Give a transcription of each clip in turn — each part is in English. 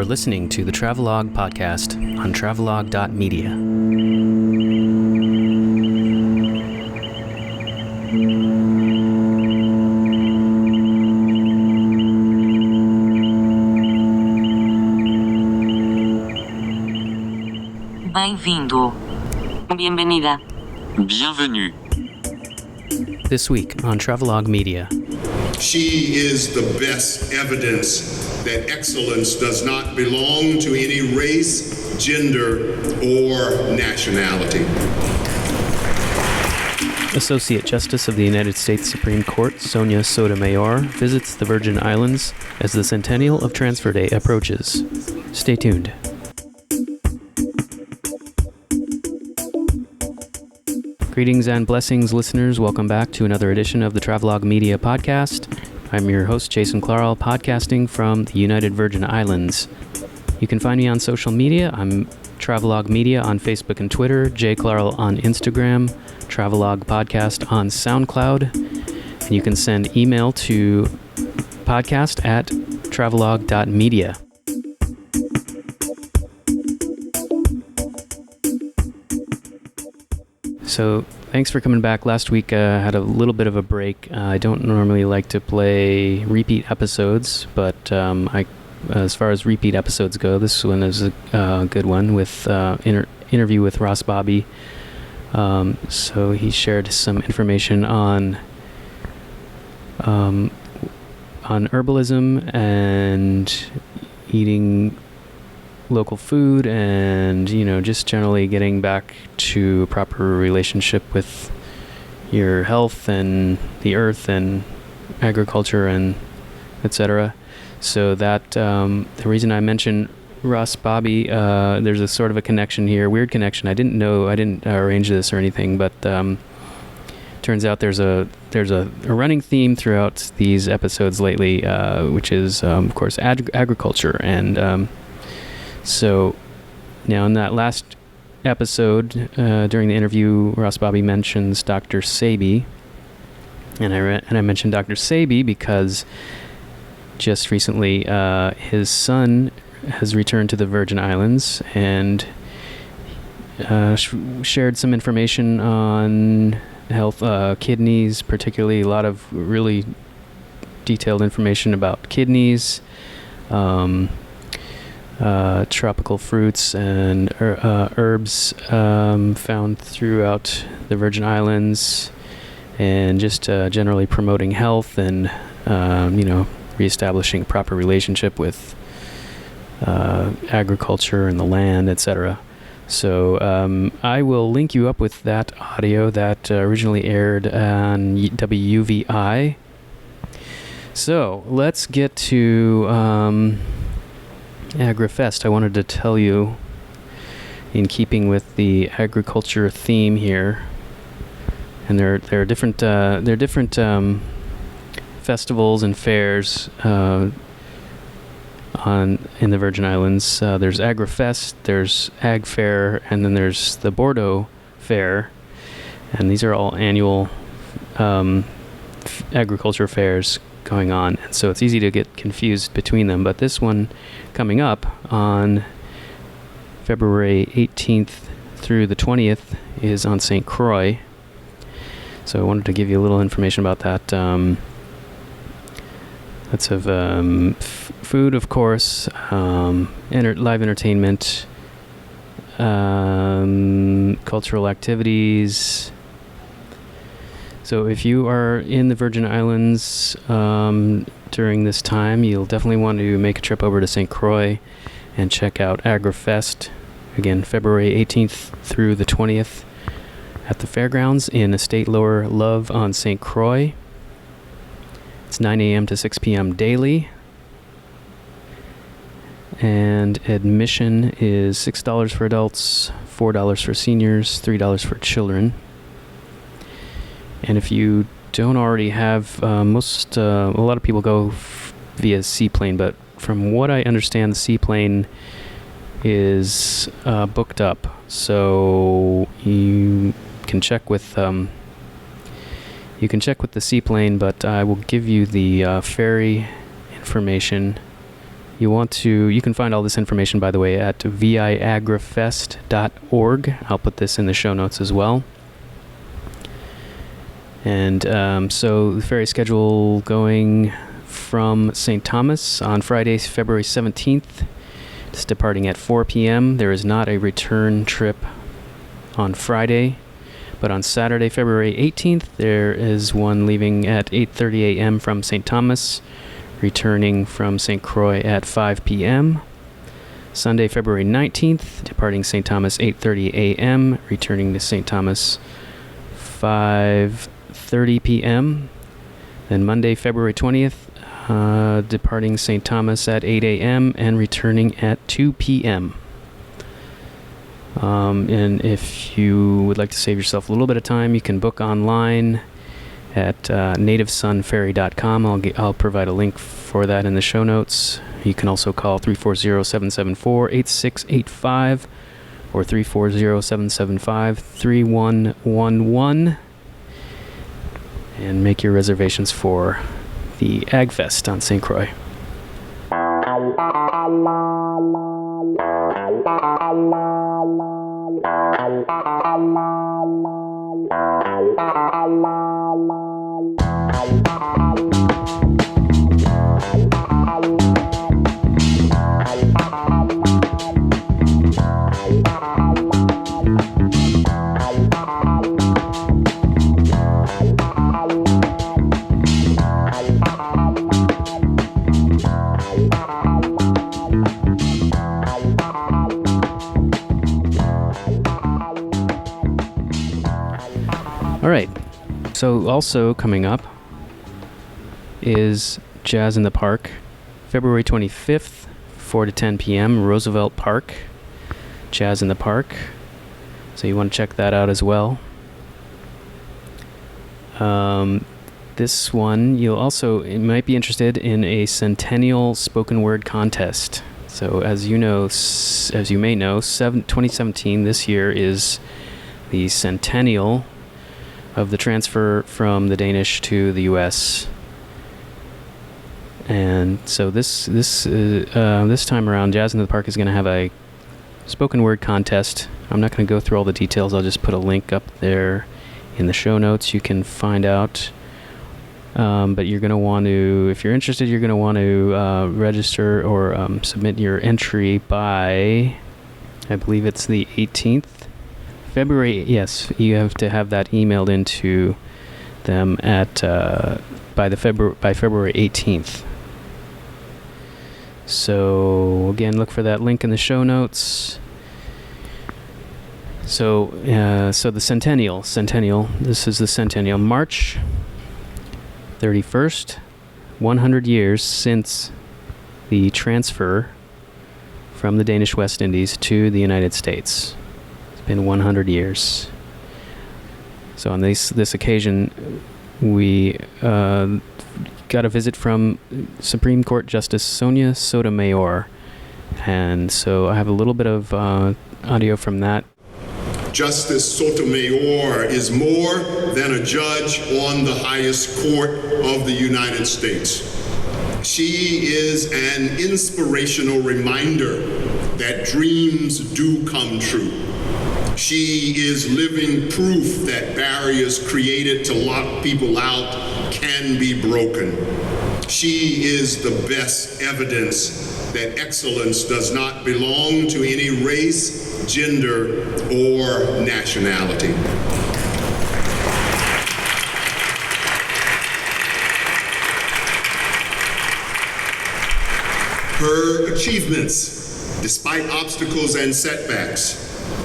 You're listening to the Travelogue podcast on Travelogue.media. Bem-vindo. Bienvenida. Bienvenue. This week on Travelogue Media. She is the best evidence that excellence does not belong to any race, gender, or nationality. Associate Justice of the United States Supreme Court Sonia Sotomayor visits the Virgin Islands as the centennial of Transfer Day approaches. Stay tuned. Greetings and blessings, listeners. Welcome back to another edition of the Travelogue Media Podcast. I'm your host, Jason Clarl, podcasting from the United Virgin Islands. You can find me on social media. I'm Travelogue Media on Facebook and Twitter, J. Clarl on Instagram, Travelogue Podcast on SoundCloud, and you can send email to podcast@travelogue.media. So, thanks for coming back. Last week I had a little bit of a break. I don't normally like to play repeat episodes, but as far as repeat episodes go, this one is a good one with interview with Ross Bobby. So he shared some information on herbalism and eating local food, and just generally getting back to a proper relationship with your health and the earth and agriculture and etc. So that the reason I mentioned Ross Bobby, there's a sort of a connection here, weird connection. I didn't arrange this or anything, but turns out there's a running theme throughout these episodes lately, which is of course agriculture. And so now in that last episode, during the interview, Ross Bobby mentions Dr. Sebi, and I mentioned Dr. Sebi because just recently his son has returned to the Virgin Islands and shared some information on health, kidneys, particularly a lot of really detailed information about kidneys, tropical fruits and herbs found throughout the Virgin Islands, and just generally promoting health and reestablishing a proper relationship with agriculture and the land, etc. So I will link you up with that audio that originally aired on WUVI. So let's get to AgriFest. I wanted to tell you, in keeping with the agriculture theme here, and there are different festivals and fairs in the Virgin Islands. There's AgriFest, there's Ag Fair, and then there's the Bordeaux Fair, and these are all annual agriculture fairs going on, and so it's easy to get confused between them. But this one coming up on February 18th through the 20th is on St. Croix. So I wanted to give you a little information about that. Lots of food, of course, live entertainment, cultural activities. So if you are in the Virgin Islands during this time, you'll definitely want to make a trip over to St. Croix and check out AgriFest. Again, February 18th through the 20th at the fairgrounds in Estate Lower Love on St. Croix. It's 9 a.m. to 6 p.m. daily. And admission is $6 for adults, $4 for seniors, $3 for children. And if you don't already have, a lot of people go via seaplane, but from what I understand, the seaplane is booked up. So you can check with the seaplane, but I will give you the ferry information You can find all this information, by the way, at viagrafest.org. I'll put this in the show notes as well. And so the ferry schedule going from St. Thomas on Friday, February 17th. It's departing at 4 p.m. There is not a return trip on Friday, but on Saturday, February 18th, there is one leaving at 8:30 a.m. from St. Thomas, returning from St. Croix at 5 p.m. Sunday, February 19th, departing St. Thomas 8:30 a.m., returning to St. Thomas 5:30 p.m. Then Monday, February 20th, departing St. Thomas at 8 a.m. and returning at 2 p.m. And if you would like to save yourself a little bit of time, you can book online at nativesunferry.com. I'll provide a link for that in the show notes. You can also call 340-774-8685 or 340-775-3111 and make your reservations for the AgFest on St. Croix. All right, so also coming up is Jazz in the Park, February 25th, 4 to 10 p.m., Roosevelt Park, Jazz in the Park. So you want to check that out as well. This one, you might be interested in a Centennial Spoken Word Contest. So as you may know, 2017, this year, is the centennial of the transfer from the Danish to the U.S. And so this time around, Jazz in the Park is going to have a spoken word contest. I'm not going to go through all the details. I'll just put a link up there in the show notes. You can find out. But you're going to want to, if you're interested, you're going to want to register or submit your entry by, I believe it's the 18th. February, yes, you have to have that emailed into them at by February 18th. So again, look for that link in the show notes. So the centennial. This is the centennial, March 31st, 100 years since the transfer from the Danish West Indies to the United States. Been 100 years. So on this occasion, we got a visit from Supreme Court Justice Sonia Sotomayor, and so I have a little bit of audio from that. Justice Sotomayor is more than a judge on the highest court of the United States. She is an inspirational reminder that dreams do come true. She is living proof that barriers created to lock people out can be broken. She is the best evidence that excellence does not belong to any race, gender, or nationality. Her achievements, despite obstacles and setbacks,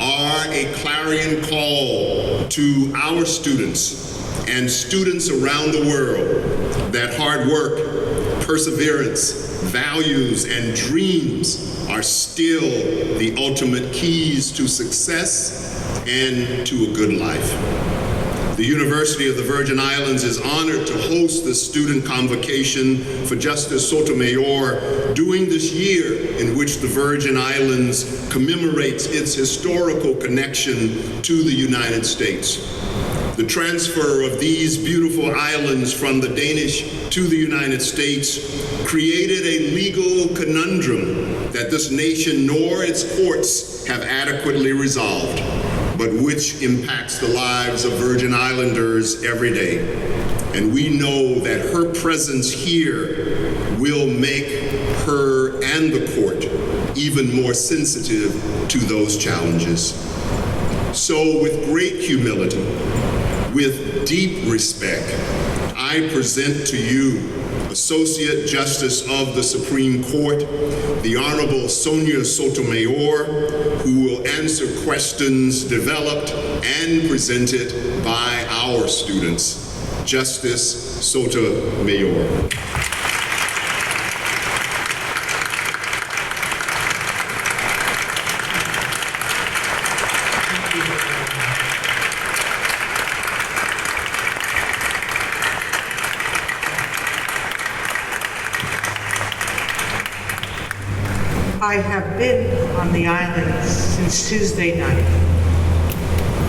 are a clarion call to our students and students around the world that hard work, perseverance, values, and dreams are still the ultimate keys to success and to a good life. The University of the Virgin Islands is honored to host the student convocation for Justice Sotomayor during this year in which the Virgin Islands commemorates its historical connection to the United States. The transfer of these beautiful islands from the Danish to the United States created a legal conundrum that this nation nor its courts have adequately resolved, but which impacts the lives of Virgin Islanders every day. And we know that her presence here will make her and the court even more sensitive to those challenges. So with great humility, with deep respect, I present to you Associate Justice of the Supreme Court, the Honorable Sotomayor, who will answer questions developed and presented by our students. Justice Sotomayor. I have been on the island since Tuesday night,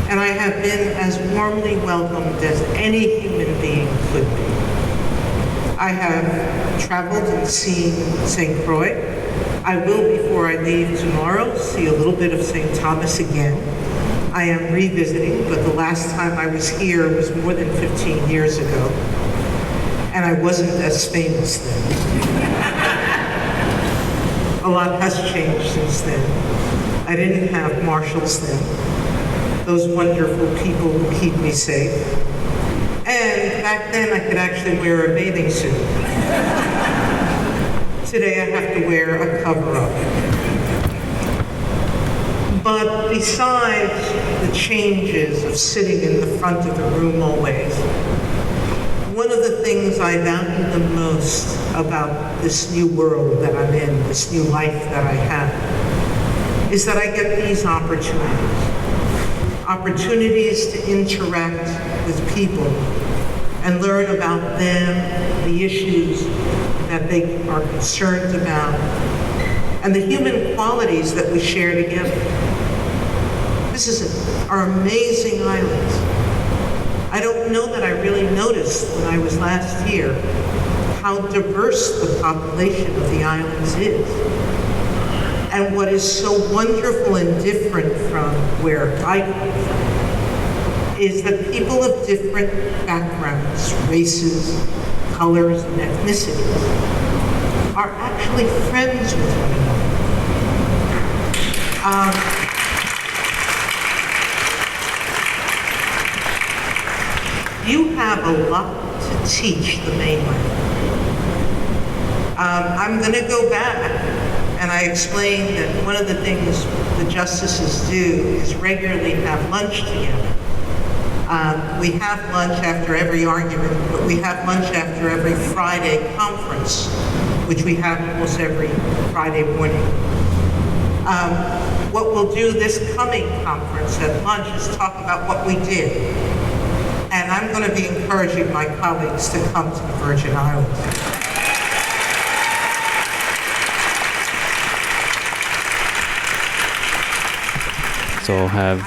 and I have been as warmly welcomed as any human being could be. I have traveled and seen St. Croix. I will, before I leave tomorrow, see a little bit of St. Thomas again. I am revisiting, but the last time I was here was more than 15 years ago, and I wasn't as famous then. A lot has changed since then. I didn't have marshals then, those wonderful people who keep me safe. And back then I could actually wear a bathing suit. Today I have to wear a cover-up. But besides the changes of sitting in the front of the room always, one of the things I value the most about this new world that I'm in, this new life that I have, is that I get these opportunities to interact with people and learn about them, the issues that they are concerned about, and the human qualities that we share together. Our amazing islands. I don't know that I really noticed when I was last here how diverse the population of the islands is. And what is so wonderful and different from where I come from is that people of different backgrounds, races, colors, and ethnicities are actually friends with one another. You have a lot to teach the mainland. I'm going to go back, and I explained that one of the things the justices do is regularly have lunch together. We have lunch after every argument, but we have lunch after every Friday conference, which we have almost every Friday morning. What we'll do this coming conference at lunch is talk about what we did. And I'm going to be encouraging my colleagues to come to the Virgin Islands. So I'll have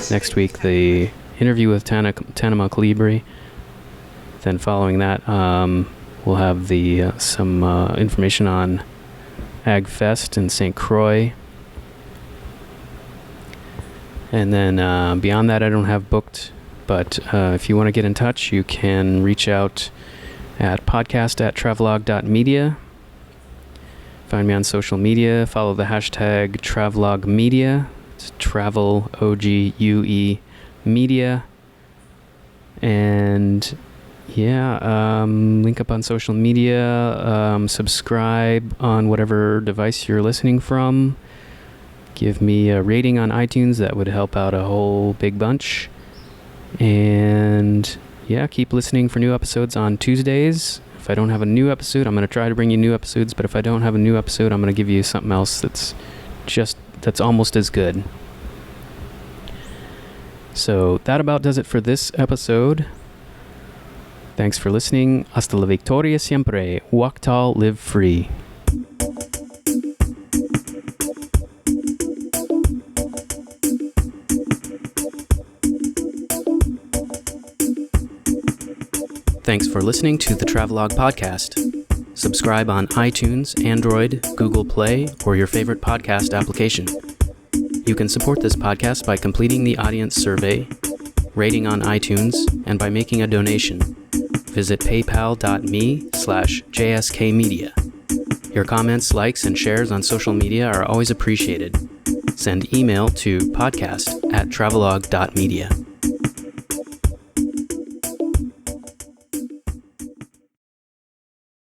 next week the interview with Tana Calibri. Then following that, we'll have the some information on Ag Fest in St. Croix. And then beyond that, I don't have booked. But if you want to get in touch, you can reach out at podcast@travelogue.media. Find me on social media. Follow the hashtag Travelogue Media. It's Travel OGUE Media. And yeah, link up on social media. Subscribe on whatever device you're listening from. Give me a rating on iTunes. That would help out a whole big bunch. And yeah, keep listening for new episodes on Tuesdays. If I don't have a new episode, I'm going to try to bring you new episodes, but if I don't have a new episode, I'm going to give you something else that's almost as good. So that about does it for this episode. Thanks for listening. Hasta la victoria siempre. Walk tall, live free. Thanks for listening to the Travelogue podcast. Subscribe on iTunes, Android, Google Play, or your favorite podcast application. You can support this podcast by completing the audience survey, rating on iTunes, and by making a donation. Visit paypal.me/jskmedia. Your comments, likes, and shares on social media are always appreciated. Send email to podcast@travelogue.media.